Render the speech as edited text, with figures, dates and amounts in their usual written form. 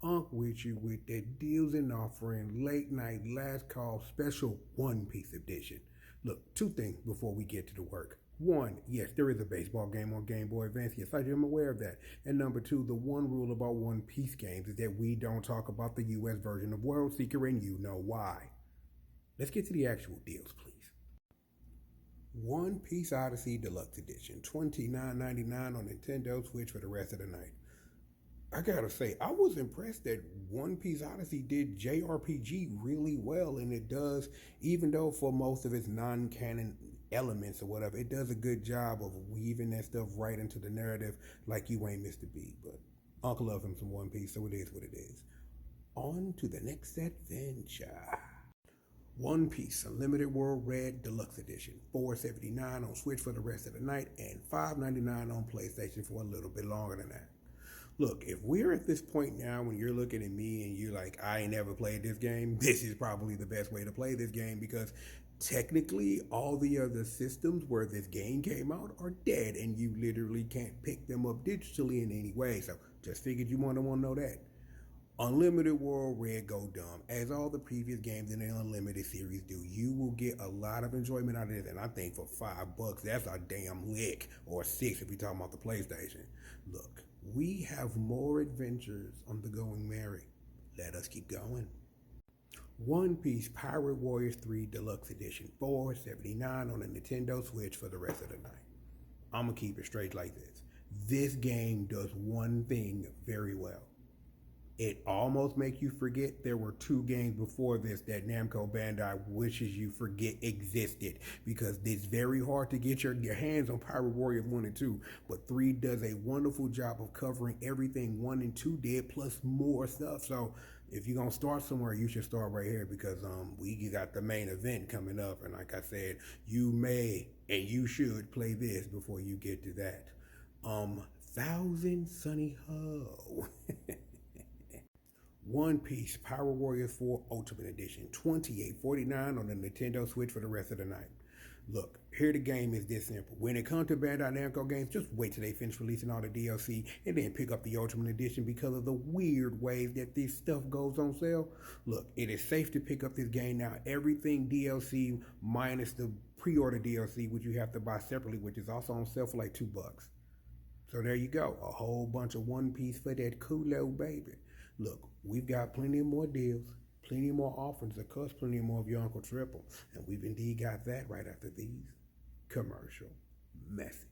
Unc with you with that deals and offering late night last call special One Piece edition. Look, two things before we get to the work. One, yes, there is a baseball game on Game Boy Advance. Yes, I am aware of that. And number two, the one rule about One Piece games is that we don't talk about the US version of World Seeker, and you know why. Let's get to the actual deals, please. One Piece Odyssey Deluxe Edition, $29.99 on Nintendo Switch for the rest of the night. I gotta say, I was impressed that One Piece Odyssey did JRPG really well, and it does, even though for most of its non canon elements or whatever, it does a good job of weaving that stuff right into the narrative like you ain't missed a beat. But Uncle love him some One Piece, so it is what it is. On to the next adventure. One Piece Unlimited World Red Deluxe Edition, $4.79 on Switch for the rest of the night, and $5.99 on PlayStation for a little bit longer than that. Look, if we're at this point now when you're looking at me and you're like, I ain't never played this game, this is probably the best way to play this game because technically all the other systems where this game came out are dead and you literally can't pick them up digitally in any way. So just figured you want to know that. Unlimited World Red Go Dumb, as all the previous games in the Unlimited series do, you will get a lot of enjoyment out of this, and I think for $5, that's a damn lick, or $6 if you're talking about the PlayStation. Look, we have more adventures on the going merry. Let us keep going. One Piece Pirate Warriors 3 Deluxe Edition, $4.79 on the Nintendo Switch for the rest of the night. I'm gonna keep it straight like this. This game does one thing very well. It almost makes you forget there were two games before this that Namco Bandai wishes you forget existed because it's very hard to get your hands on Pirate Warriors 1 and 2, but 3 does a wonderful job of covering everything 1 and 2 did plus more stuff. So if you're going to start somewhere, you should start right here because we got the main event coming up, and like I said, you may and you should play this before you get to that. Thousand Sunny Ho. One Piece Power Warriors 4 Ultimate Edition, $28.49 on the Nintendo Switch for the rest of the night. Look, here the game is this simple. When it comes to Bandai Namco games, just wait till they finish releasing all the DLC and then pick up the Ultimate Edition because of the weird ways that this stuff goes on sale. Look, it is safe to pick up this game now. Everything DLC minus the pre-order DLC, which you have to buy separately, which is also on sale for like $2. So there you go. A whole bunch of One Piece for that cool baby. Look, we've got plenty more deals, plenty more offerings, of course, plenty more of your Uncle Triple. And we've indeed got that right after these commercial messages.